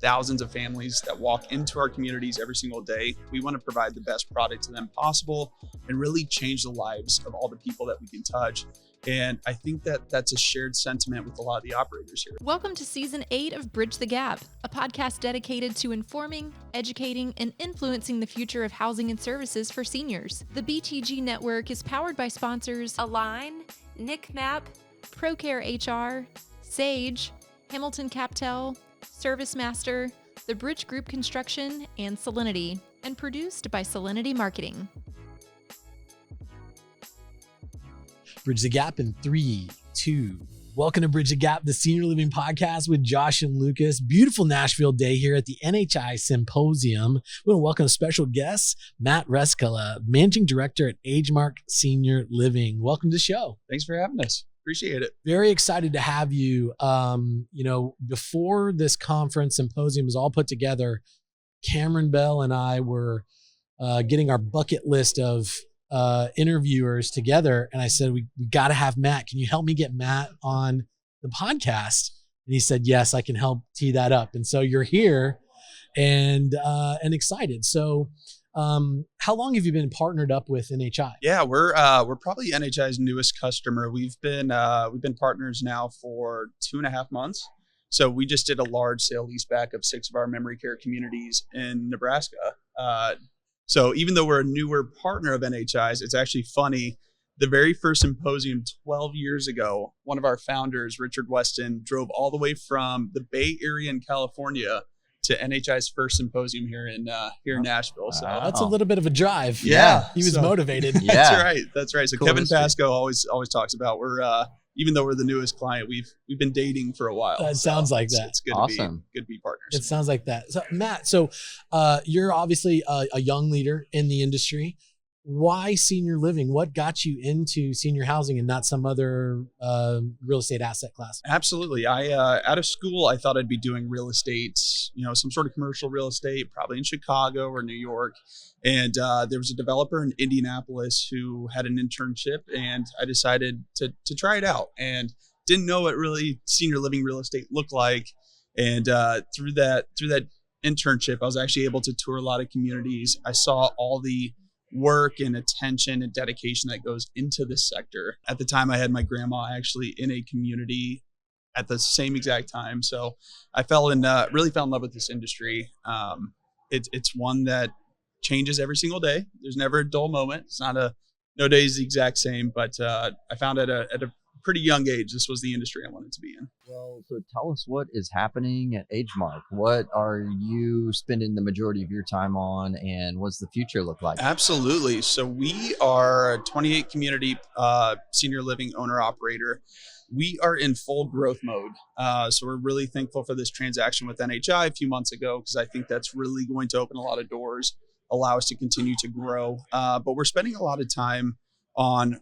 thousands of families that walk into our communities every single day. We want to provide the best product to them possible and really change the lives of all the people that we can touch. And I think that that's a shared sentiment with a lot of the operators here. Welcome to Season 8 of Bridge the Gap, a podcast dedicated to informing, educating, and influencing the future of housing and services for seniors. The BTG network is powered by sponsors Align, Nick Map, ProCare HR, Sage, Hamilton Captel, ServiceMaster, the Bridge Group Construction, and Solinity, and produced by Solinity Marketing. Bridge the Gap in 3, 2. Welcome to Bridge the Gap, the Senior Living podcast with Josh and Lucas. Beautiful Nashville day here at the NHI Symposium. We want to welcome special guests, Matt Rezkalla, Managing Director at Agemark Senior Living. Welcome to the show. Thanks for having us. Appreciate it. Very excited to have you. Before this conference symposium was all put together, Cameron Bell and I were getting our bucket list of interviewers together. And I said, we got to have Matt. Can you help me get Matt on the podcast? And he said, yes, I can help tee that up. And so you're here and excited. So how long have you been partnered up with NHI? Yeah, we're probably NHI's newest customer. We've been partners now for 2.5 months. So we just did a large sale leaseback of 6 of our memory care communities in Nebraska. So even though we're a newer partner of NHI's, it's actually funny. The very first symposium 12 years ago, one of our founders, Richard Weston, drove all the way from the Bay Area in California to NHI's first symposium here in Nashville. So that's a little bit of a drive. Yeah, he was motivated. Yeah, that's right. So cool. Kevin history. Pasco always talks about even though we're the newest client, we've been dating for a while. That sounds like that. It's good Awesome. to be partners. It sounds like that. So Matt, you're obviously a young leader in the industry. Why senior living? What got you into senior housing and not some other real estate asset class? Absolutely. Out of school, I thought I'd be doing real estate, some sort of commercial real estate, probably in Chicago or New York. And there was a developer in Indianapolis who had an internship, and I decided to try it out and didn't know what really senior living real estate looked like. And through that internship, I was actually able to tour a lot of communities. I saw all the work and attention and dedication that goes into this sector. At the time, I had my grandma actually in a community at the same exact time. So I really fell in love with this industry. It's one that changes every single day. There's never a dull moment. It's no day is the exact same, but I found at a pretty young age, this was the industry I wanted to be in. Well, so tell us what is happening at Agemark. What are you spending the majority of your time on, and what's the future look like? Absolutely. So we are a 28 community senior living owner operator. We are in full growth mode. So we're really thankful for this transaction with NHI a few months ago, because I think that's really going to open a lot of doors, allow us to continue to grow. But we're spending a lot of time on,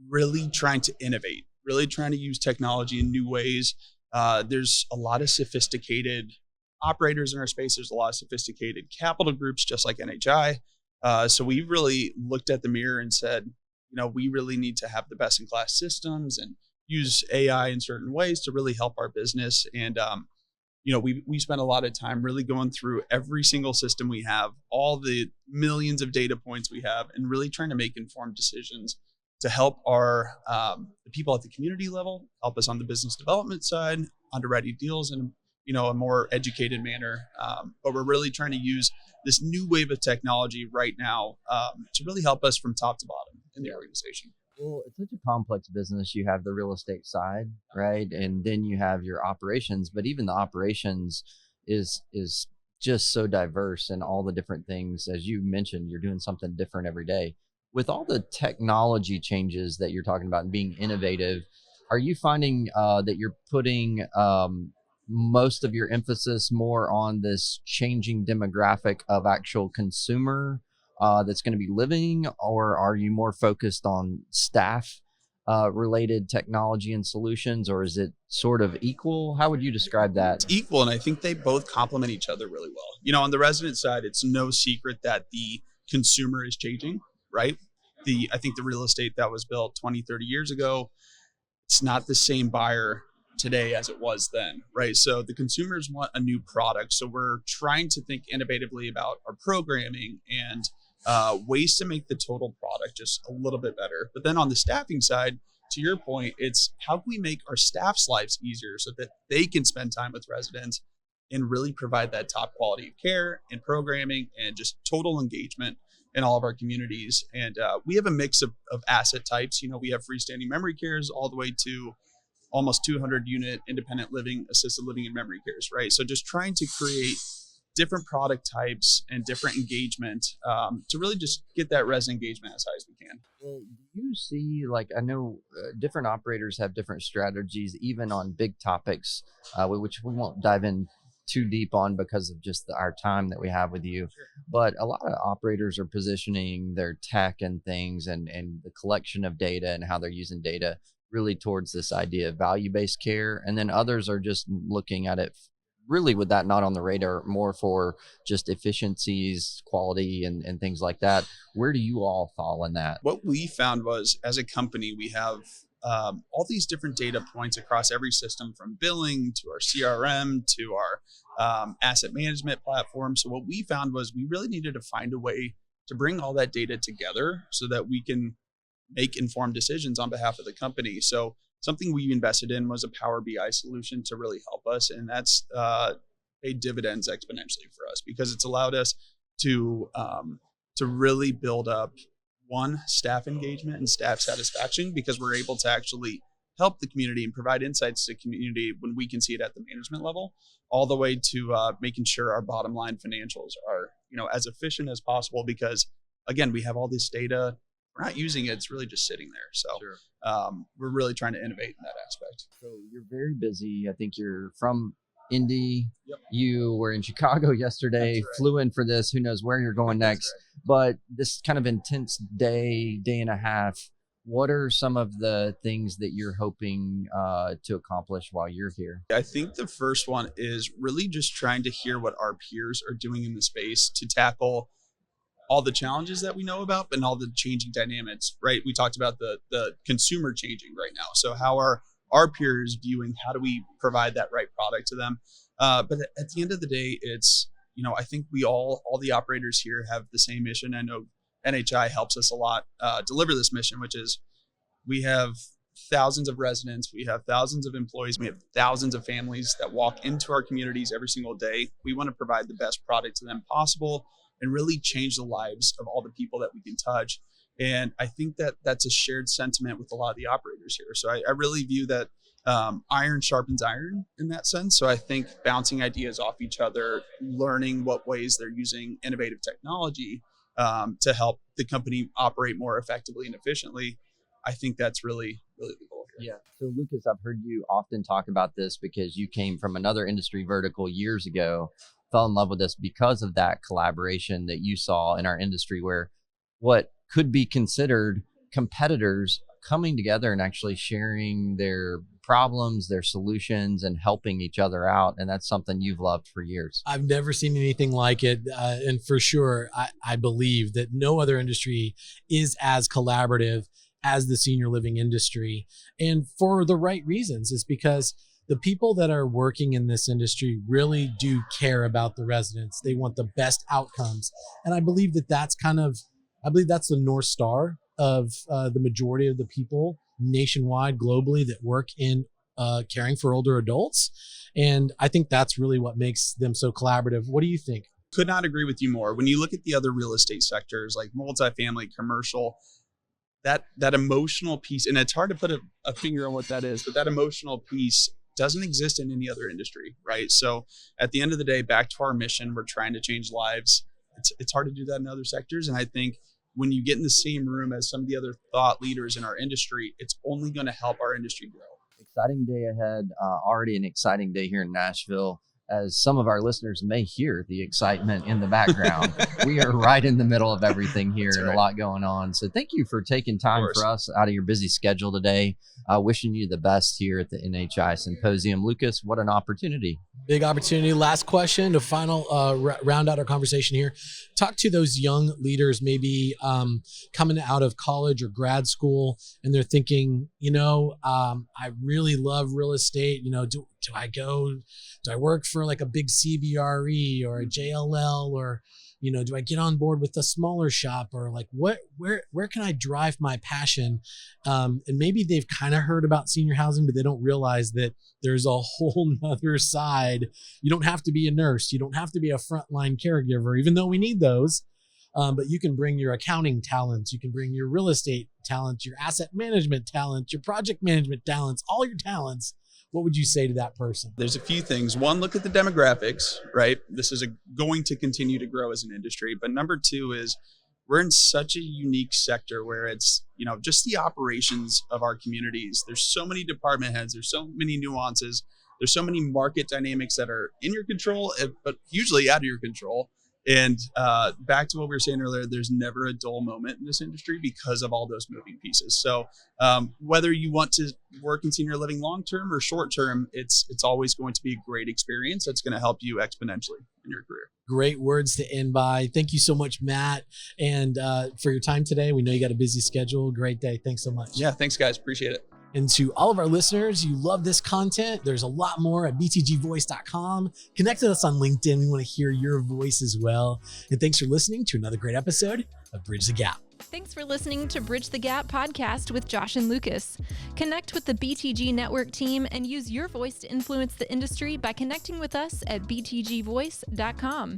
really trying to innovate, really trying to use technology in new ways. There's a lot of sophisticated operators in our space. There's a lot of sophisticated capital groups, just like NHI. So we really looked at the mirror and said, we really need to have the best in class systems and use AI in certain ways to really help our business. And, we spent a lot of time really going through every single system we have, all the millions of data points we have, and really trying to make informed decisions to help our the people at the community level, help us on the business development side, underwriting deals in a more educated manner. But we're really trying to use this new wave of technology right now to really help us from top to bottom in the organization. Well, it's such a complex business. You have the real estate side, right? And then you have your operations, but even the operations is just so diverse and all the different things. As you mentioned, you're doing something different every day. With all the technology changes that you're talking about and being innovative, are you finding that you're putting most of your emphasis more on this changing demographic of actual consumer that's going to be living, or are you more focused on staff related technology and solutions, or is it sort of equal? How would you describe that? It's equal, and I think they both complement each other really well. On the resident side, it's no secret that the consumer is changing, right? I think the real estate that was built 20, 30 years ago, it's not the same buyer today as it was then, right? So the consumers want a new product. So we're trying to think innovatively about our programming and ways to make the total product just a little bit better. But then on the staffing side, to your point, it's how can we make our staff's lives easier so that they can spend time with residents and really provide that top quality of care and programming and just total engagement in all of our communities. And we have a mix of asset types. We have freestanding memory cares all the way to almost 200 unit independent living, assisted living, and memory cares, right? So just trying to create different product types and different engagement to really just get that resident engagement as high as we can. Do you see, like, I know different operators have different strategies, even on big topics, which we won't dive in too deep on because of just our time that we have with you. Sure. But a lot of operators are positioning their tech and things and the collection of data and how they're using data really towards this idea of value-based care. And then others are just looking at it really with that not on the radar, more for just efficiencies, quality, and things like that. Where do you all fall in that? What we found was, as a company, we have all these different data points across every system, from billing to our CRM to our asset management platform. So what we found was we really needed to find a way to bring all that data together so that we can make informed decisions on behalf of the company. So something we invested in was a Power BI solution to really help us. And that's paid dividends exponentially for us because it's allowed us to really build up staff engagement and staff satisfaction, because we're able to actually help the community and provide insights to the community when we can see it at the management level, all the way to making sure our bottom line financials are, as efficient as possible, because again, we have all this data. We're not using it. It's really just sitting there. So sure. We're really trying to innovate in that aspect. So you're very busy. I think you're from Indy. Yep. You were in Chicago yesterday, right. Flew in for this. Who knows where you're going next. Right. But this kind of intense day and a half, what are some of the things that you're hoping to accomplish while you're here? I think the first one is really just trying to hear what our peers are doing in the space to tackle all the challenges that we know about, and all the changing dynamics, right? We talked about the consumer changing right now. So how are our peers viewing, how do we provide that right product to them? But at the end of the day, it's, I think we all the operators here have the same mission. I know NHI helps us a lot deliver this mission, which is we have thousands of residents, we have thousands of employees, we have thousands of families that walk into our communities every single day. We want to provide the best product to them possible and really change the lives of all the people that we can touch. And I think that that's a shared sentiment with a lot of the operators here. So I really view that iron sharpens iron in that sense. So I think bouncing ideas off each other, learning what ways they're using innovative technology to help the company operate more effectively and efficiently, I think that's really, really the goal here. Yeah. So Lucas, I've heard you often talk about this because you came from another industry vertical years ago, fell in love with this because of that collaboration that you saw in our industry, where what could be considered competitors coming together and actually sharing their problems, their solutions, and helping each other out. And that's something you've loved for years. I've never seen anything like it. And for sure, I believe that no other industry is as collaborative as the senior living industry. And for the right reasons. It's because the people that are working in this industry really do care about the residents. They want the best outcomes. And I believe that that's the North Star of the majority of the people nationwide, globally, that work in caring for older adults. And I think that's really what makes them so collaborative. What do you think? Could not agree with you more. When you look at the other real estate sectors like multifamily, commercial, that emotional piece, and it's hard to put a finger on what that is, but that emotional piece doesn't exist in any other industry, right? So at the end of the day, back to our mission, we're trying to change lives. It's hard to do that in other sectors. And I think when you get in the same room as some of the other thought leaders in our industry, it's only going to help our industry grow. Exciting day ahead. Already an exciting day here in Nashville. as some of our listeners may hear the excitement in the background, we are right in the middle of everything here and a lot going on. So thank you for taking time for us out of your busy schedule today. Wishing you the best here at the NHI Symposium. Lucas, what an opportunity. Big opportunity. Last question to final round out our conversation here. Talk to those young leaders maybe coming out of college or grad school, and they're thinking, I really love real estate. Do I work for like a big CBRE or a JLL, or do I get on board with a smaller shop, or like where can I drive my passion? And maybe they've kind of heard about senior housing, but they don't realize that there's a whole nother side. You don't have to be a nurse. You don't have to be a frontline caregiver, even though we need those. But you can bring your accounting talents. You can bring your real estate talents, your asset management talent, your project management talents, all your talents. What would you say to that person? There's a few things. One, look at the demographics, right? This is going to continue to grow as an industry. But number two is we're in such a unique sector where it's, just the operations of our communities. There's so many department heads. There's so many nuances. There's so many market dynamics that are in your control, but usually out of your control. And back to what we were saying earlier, there's never a dull moment in this industry because of all those moving pieces. So whether you want to work in senior living long-term or short-term, it's always going to be a great experience that's going to help you exponentially in your career. Great words to end by. Thank you so much, Matt, and for your time today. We know you got a busy schedule. Great day. Thanks so much. Yeah, thanks, guys. Appreciate it. And to all of our listeners, you love this content, there's a lot more at btgvoice.com. Connect with us on LinkedIn. We want to hear your voice as well. And thanks for listening to another great episode of Bridge the Gap. Thanks for listening to Bridge the Gap podcast with Josh and Lucas. Connect with the BTG Network team and use your voice to influence the industry by connecting with us at btgvoice.com.